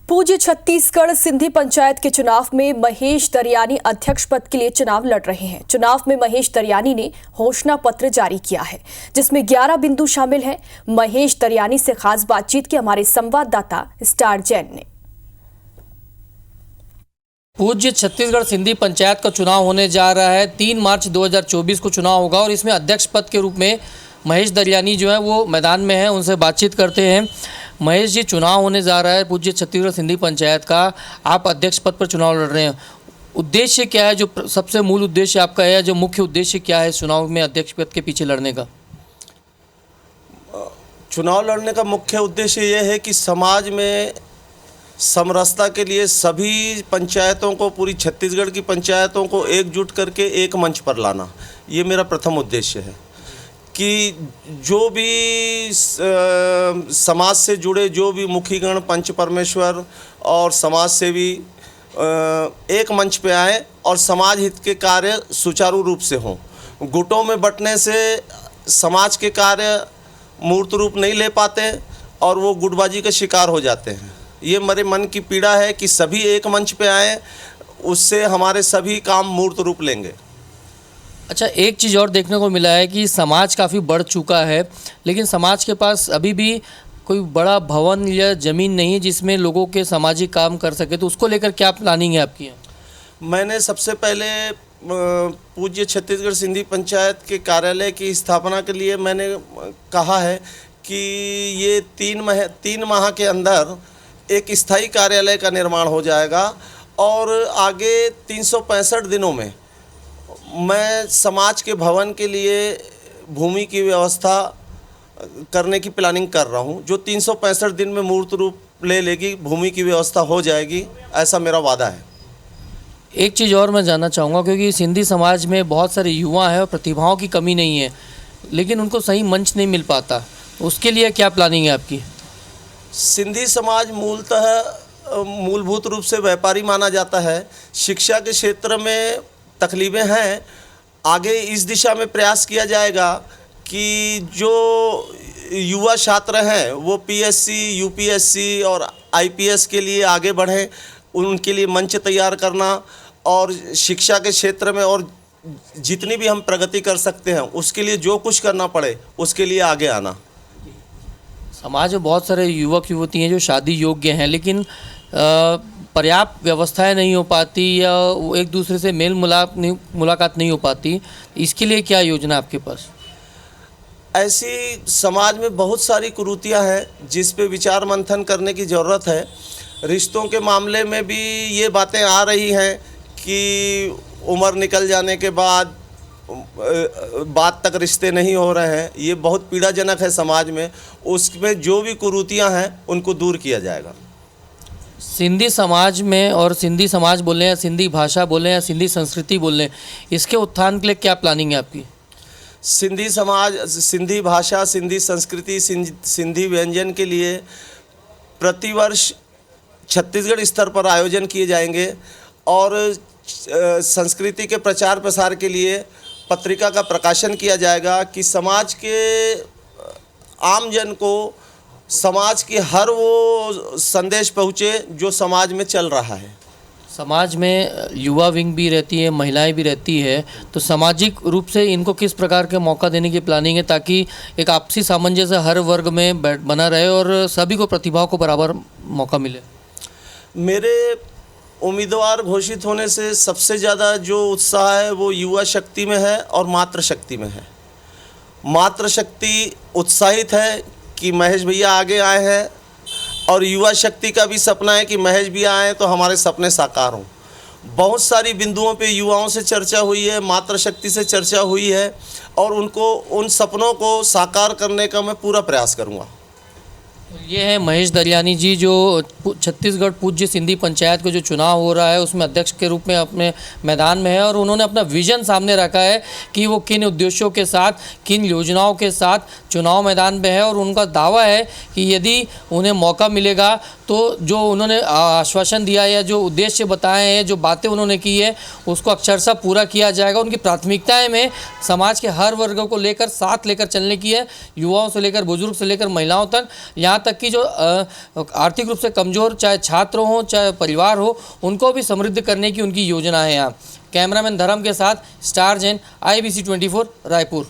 पूज्य छत्तीसगढ़ सिंधी पंचायत के चुनाव में महेश दरयानी अध्यक्ष पद के लिए चुनाव लड़ रहे हैं। चुनाव में महेश दरयानी ने घोषणा पत्र जारी किया है, जिसमें 11 बिंदु शामिल हैं। महेश दरयानी से खास बातचीत की हमारे संवाददाता स्टार जैन ने। पूज्य छत्तीसगढ़ सिंधी पंचायत का चुनाव होने जा रहा है। 3 मार्च 2024 को चुनाव होगा और इसमें अध्यक्ष पद के रूप में महेश दरयानी जो है वो मैदान में है। उनसे बातचीत करते हैं। महेश जी, चुनाव होने जा रहा है पूज्य छत्तीसगढ़ सिंधी पंचायत का, आप अध्यक्ष पद पर चुनाव लड़ रहे हैं। उद्देश्य क्या है, जो सबसे मूल उद्देश्य आपका है, जो मुख्य उद्देश्य क्या है चुनाव में अध्यक्ष पद के पीछे लड़ने का? चुनाव लड़ने का मुख्य उद्देश्य ये है कि समाज में समरसता के लिए सभी पंचायतों को, पूरी छत्तीसगढ़ की पंचायतों को एकजुट करके एक मंच पर लाना, ये मेरा प्रथम उद्देश्य है। कि जो भी समाज से जुड़े जो भी मुखीगण, पंच परमेश्वर और समाज सेवी एक मंच पे आए और समाज हित के कार्य सुचारू रूप से हों। गुटों में बंटने से समाज के कार्य मूर्त रूप नहीं ले पाते और वो गुटबाजी का शिकार हो जाते हैं। ये मेरे मन की पीड़ा है कि सभी एक मंच पे आए, उससे हमारे सभी काम मूर्त रूप लेंगे। अच्छा, एक चीज़ और देखने को मिला है कि समाज काफ़ी बढ़ चुका है, लेकिन समाज के पास अभी भी कोई बड़ा भवन या ज़मीन नहीं है जिसमें लोगों के सामाजिक काम कर सके। तो उसको लेकर क्या प्लानिंग है आपकी? मैंने सबसे पहले पूज्य छत्तीसगढ़ सिंधी पंचायत के कार्यालय की स्थापना के लिए मैंने कहा है कि ये 3 माह के अंदर एक स्थायी कार्यालय का निर्माण हो जाएगा और आगे 365 दिनों में मैं समाज के भवन के लिए भूमि की व्यवस्था करने की प्लानिंग कर रहा हूं, जो 365 दिन में मूर्त रूप ले लेगी, भूमि की व्यवस्था हो जाएगी, ऐसा मेरा वादा है। एक चीज़ और मैं जानना चाहूँगा, क्योंकि सिंधी समाज में बहुत सारे युवा हैं और प्रतिभाओं की कमी नहीं है, लेकिन उनको सही मंच नहीं मिल पाता, उसके लिए क्या प्लानिंग है आपकी? सिंधी समाज मूलभूत रूप से व्यापारी माना जाता है। शिक्षा के क्षेत्र में तकलीफ़ें हैं। आगे इस दिशा में प्रयास किया जाएगा कि जो युवा छात्र हैं वो पीएससी, यूपीएससी और आईपीएस के लिए आगे बढ़ें, उनके लिए मंच तैयार करना और शिक्षा के क्षेत्र में और जितनी भी हम प्रगति कर सकते हैं उसके लिए जो कुछ करना पड़े उसके लिए आगे आना। समाज में बहुत सारे युवक युवती हैं जो शादी योग्य हैं, लेकिन पर्याप्त व्यवस्थाएं नहीं हो पाती या एक दूसरे से मुलाकात नहीं हो पाती। इसके लिए क्या योजना आपके पास? ऐसी समाज में बहुत सारी कुरीतियां हैं जिस पे विचार मंथन करने की ज़रूरत है। रिश्तों के मामले में भी ये बातें आ रही हैं कि उम्र निकल जाने के बाद बात तक रिश्ते नहीं हो रहे हैं। ये बहुत पीड़ाजनक है समाज में। उसमें जो भी कुरीतियां हैं उनको दूर किया जाएगा। सिंधी समाज में, और सिंधी समाज बोलें या सिंधी भाषा बोलें या सिंधी संस्कृति बोलें, इसके उत्थान के लिए क्या प्लानिंग है आपकी? सिंधी समाज, सिंधी भाषा, सिंधी संस्कृति, सिंधी व्यंजन के लिए प्रतिवर्ष छत्तीसगढ़ स्तर पर आयोजन किए जाएंगे और संस्कृति के प्रचार प्रसार के लिए पत्रिका का प्रकाशन किया जाएगा कि समाज के आम जन को समाज की हर वो संदेश पहुँचे जो समाज में चल रहा है। समाज में युवा विंग भी रहती है, महिलाएं भी रहती है, तो सामाजिक रूप से इनको किस प्रकार के मौका देने की प्लानिंग है ताकि एक आपसी सामंजस्य हर वर्ग में बना रहे और सभी को प्रतिभाओं को बराबर मौका मिले? मेरे उम्मीदवार घोषित होने से सबसे ज़्यादा जो उत्साह है वो युवा शक्ति में है और मातृशक्ति में है। मातृशक्ति उत्साहित है कि महेश भैया आगे आए हैं और युवा शक्ति का भी सपना है कि महेश भैया आए तो हमारे सपने साकार हों। बहुत सारी बिंदुओं पे युवाओं से चर्चा हुई है, मातृशक्ति से चर्चा हुई है और उन सपनों को साकार करने का मैं पूरा प्रयास करूँगा। ये है महेश दरयानी जी, जो छत्तीसगढ़ पूज्य सिंधी पंचायत का जो चुनाव हो रहा है उसमें अध्यक्ष के रूप में अपने मैदान में है और उन्होंने अपना विज़न सामने रखा है कि वो किन उद्देश्यों के साथ, किन योजनाओं के साथ चुनाव मैदान में है। और उनका दावा है कि यदि उन्हें मौका मिलेगा तो जो उन्होंने आश्वासन दिया या जो उद्देश्य बताए हैं, जो बातें उन्होंने की है, उसको अक्षरशः पूरा किया जाएगा। उनकी प्राथमिकताएं में समाज के हर वर्ग को लेकर साथ लेकर चलने की है, युवाओं से लेकर बुजुर्ग से लेकर महिलाओं तक, यहाँ तक तक की जो आर्थिक रूप से कमज़ोर, चाहे छात्र हों चाहे परिवार हो, उनको भी समृद्ध करने की उनकी योजना है यहाँ। कैमरामैन धर्म के साथ स्टार जैन, IBC 24 रायपुर।